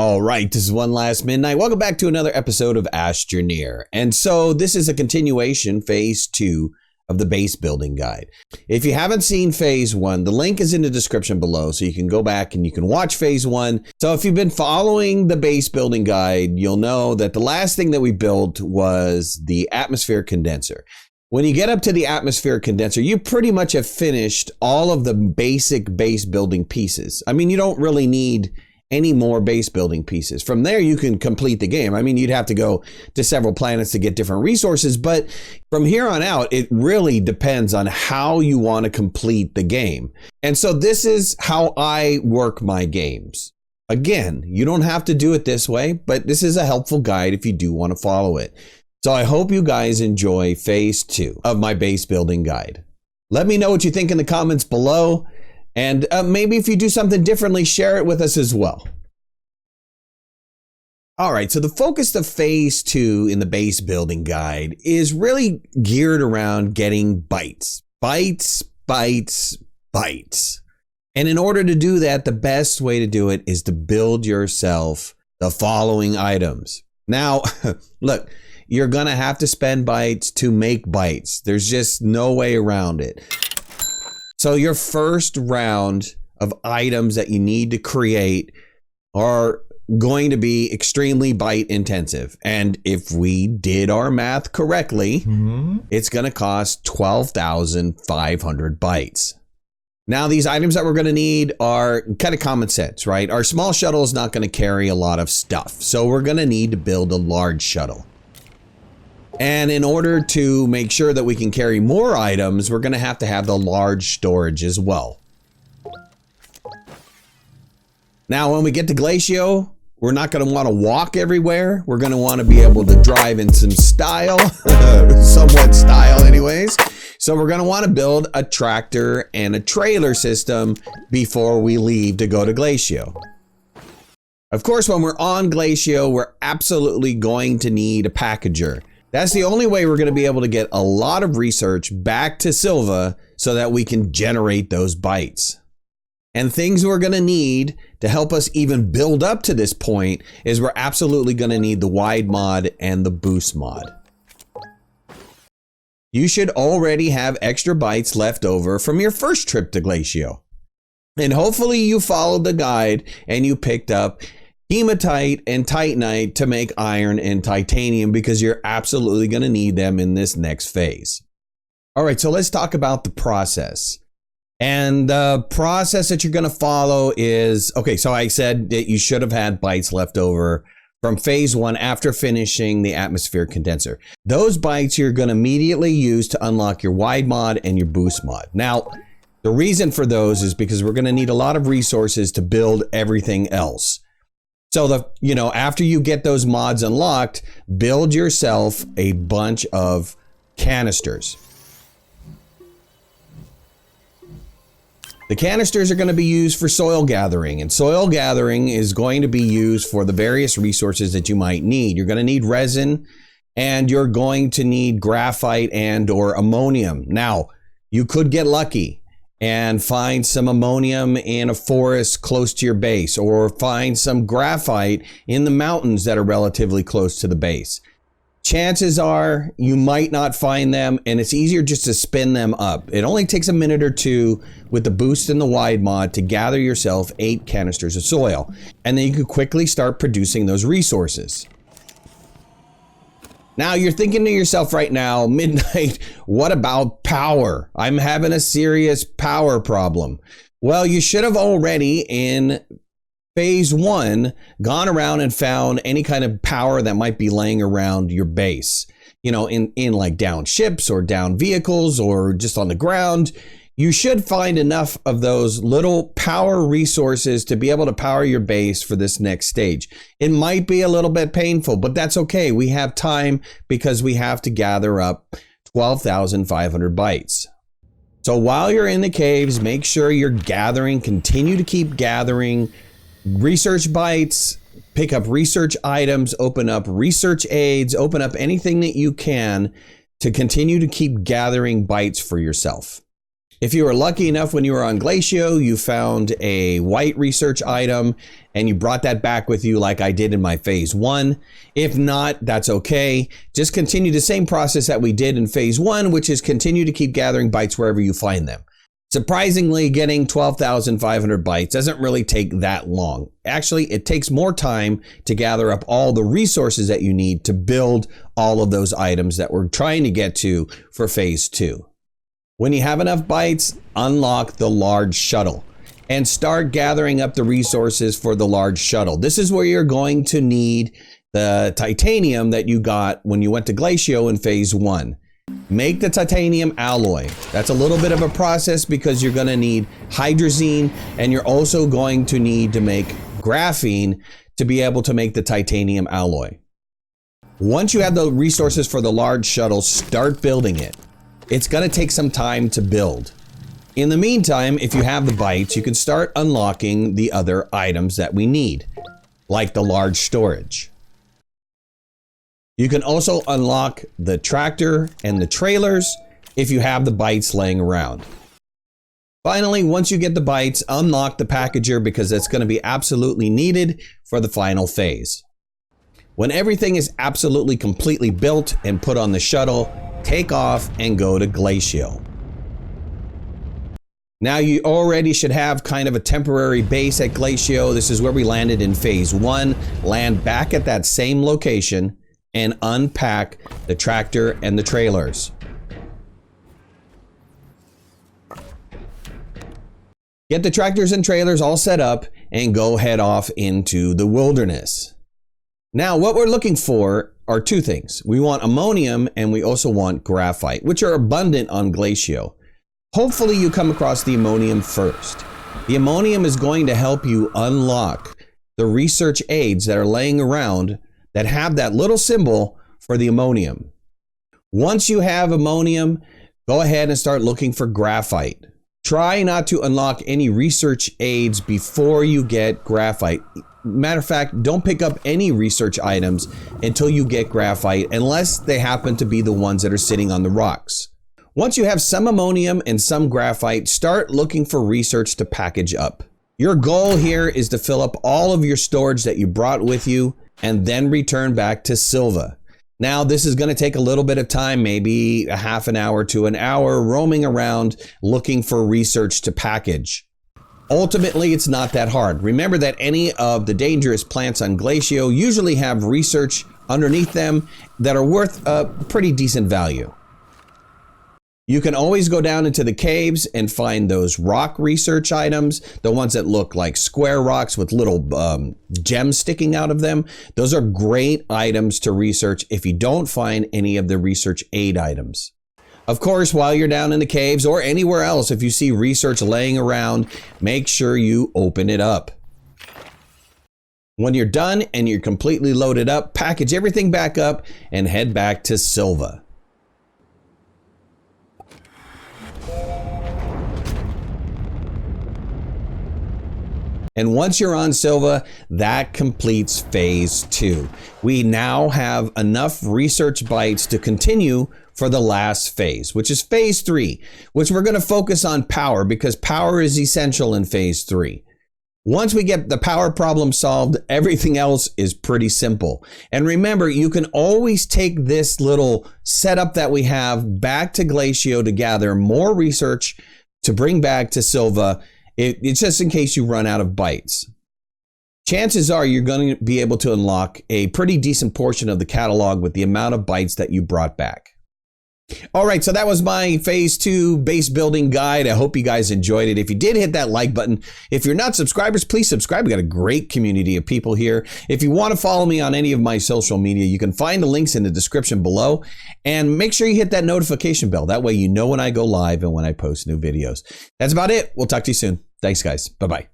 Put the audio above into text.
All right, this is One Last Midnight. Welcome back to another episode of Astroneer. And so this is a continuation, phase 2 of the base building guide. If you haven't seen phase 1, the link is in the description below, so you can go back and you can watch phase 1. So if you've been following the base building guide, you'll know that the last thing that we built was the atmosphere condenser. When you get up to the atmosphere condenser, you pretty much have finished all of the basic base building pieces. I mean, you don't really need any more base building pieces. From there, you can complete the game. I mean, you'd have to go to several planets to get different resources, but from here on out, it really depends on how you want to complete the game. And so this is how I work my games. Again, you don't have to do it this way, but this is a helpful guide if you do want to follow it. So I hope you guys enjoy phase 2 of my base building guide. Let me know what you think in the comments below. And maybe if you do something differently, share it with us as well. All right, so the focus of phase 2 in the base building guide is really geared around getting bytes. Bytes, bytes, bytes. And in order to do that, the best way to do it is to build yourself the following items. Now, look, you're going to have to spend bytes to make bytes. There's just no way around it. So your first round of items that you need to create are going to be extremely byte intensive. And if we did our math correctly, it's going to cost 12,500 bytes. Now, these items that we're going to need are kind of common sense, right? Our small shuttle is not going to carry a lot of stuff. So we're going to need to build a large shuttle. And in order to make sure that we can carry more items, we're going to have the large storage as well. Now, when we get to Glacial, we're not going to want to walk everywhere. We're going to want to be able to drive in some style, somewhat style anyways. So we're going to want to build a tractor and a trailer system before we leave to go to Glacial. Of course, when we're on Glacial, we're absolutely going to need a packager. That's the only way we're going to be able to get a lot of research back to Silva so that we can generate those bytes. And things we're going to need to help us even build up to this point is we're absolutely going to need the wide mod and the boost mod. You should already have extra bytes left over from your first trip to Glacial. And hopefully you followed the guide and you picked up hematite and titanite to make iron and titanium because you're absolutely going to need them in this next phase. All right, so let's talk about the process. And the process that you're going to follow is, okay, so I said that you should have had bytes left over from phase 1 after finishing the atmosphere condenser. Those bytes you're going to immediately use to unlock your wide mod and your boost mod. Now, the reason for those is because we're going to need a lot of resources to build everything else. So after you get those mods unlocked, build yourself a bunch of canisters. The canisters are going to be used for soil gathering, and soil gathering is going to be used for the various resources that you might need. You're going to need resin, and you're going to need graphite and or ammonium. Now, you could get lucky and find some ammonium in a forest close to your base, or find some graphite in the mountains that are relatively close to the base. Chances are you might not find them, and it's easier just to spin them up. It only takes a minute or two with the boost and the wide mod to gather yourself 8 canisters of soil, and then you can quickly start producing those resources. Now you're thinking to yourself right now, Midnight, what about power? I'm having a serious power problem. Well, you should have already in phase 1 gone around and found any kind of power that might be laying around your base. In like down ships or down vehicles or just on the ground. You should find enough of those little power resources to be able to power your base for this next stage. It might be a little bit painful, but that's okay. We have time because we have to gather up 12,500 bytes. So while you're in the caves, make sure you're gathering, continue to keep gathering research bytes, pick up research items, open up research aids, open up anything that you can to continue to keep gathering bytes for yourself. If you were lucky enough when you were on Glacial, you found a white research item and you brought that back with you like I did in my phase 1. If not, that's okay. Just continue the same process that we did in phase 1, which is continue to keep gathering bytes wherever you find them. Surprisingly, getting 12,500 bytes doesn't really take that long. Actually, it takes more time to gather up all the resources that you need to build all of those items that we're trying to get to for phase 2. When you have enough bytes, unlock the large shuttle and start gathering up the resources for the large shuttle. This is where you're going to need the titanium that you got when you went to Glacial in phase 1. Make the titanium alloy. That's a little bit of a process because you're going to need hydrazine and you're also going to need to make graphene to be able to make the titanium alloy. Once you have the resources for the large shuttle, start building it. It's going to take some time to build. In the meantime, if you have the bytes, you can start unlocking the other items that we need, like the large storage. You can also unlock the tractor and the trailers if you have the bytes laying around. Finally, once you get the bytes, unlock the packager because that's going to be absolutely needed for the final phase. When everything is absolutely completely built and put on the shuttle, take off and go to Glacial. Now you already should have kind of a temporary base at Glacial. This is where we landed in phase 1. Land back at that same location and unpack the tractor and the trailers. Get the tractors and trailers all set up and go head off into the wilderness. Now what we're looking for are two things. We want ammonium and we also want graphite, which are abundant on Glacial. Hopefully you come across the ammonium first. The ammonium is going to help you unlock the research aids that are laying around that have that little symbol for the ammonium. Once you have ammonium, go ahead and start looking for graphite. Try not to unlock any research aids before you get graphite. Matter of fact, don't pick up any research items until you get graphite, unless they happen to be the ones that are sitting on the rocks. Once you have some ammonium and some graphite, start looking for research to package up. Your goal here is to fill up all of your storage that you brought with you and then return back to Silva. Now, this is going to take a little bit of time, maybe a half an hour to an hour, roaming around looking for research to package. Ultimately, it's not that hard. Remember that any of the dangerous plants on Glacial usually have research underneath them that are worth a pretty decent value. You can always go down into the caves and find those rock research items, the ones that look like square rocks with little gems sticking out of them. Those are great items to research if you don't find any of the research aid items. Of course, while you're down in the caves or anywhere else, if you see research laying around, make sure you open it up. When you're done and you're completely loaded up, package everything back up and head back to Silva. And once you're on Silva, that completes phase 2. We now have enough research bytes to continue for the last phase, which is phase 3, which we're going to focus on power because power is essential in phase 3. Once we get the power problem solved, everything else is pretty simple. And remember, you can always take this little setup that we have back to Glacial to gather more research to bring back to Silva. It's just in case you run out of bytes. Chances are you're going to be able to unlock a pretty decent portion of the catalog with the amount of bytes that you brought back. All right, so that was my phase 2 base building guide. I hope you guys enjoyed it. If you did, hit that like button. If you're not subscribers, please subscribe. We got a great community of people here. If you want to follow me on any of my social media, you can find the links in the description below. And make sure you hit that notification bell. That way you know when I go live and when I post new videos. That's about it. We'll talk to you soon. Thanks, guys. Bye-bye.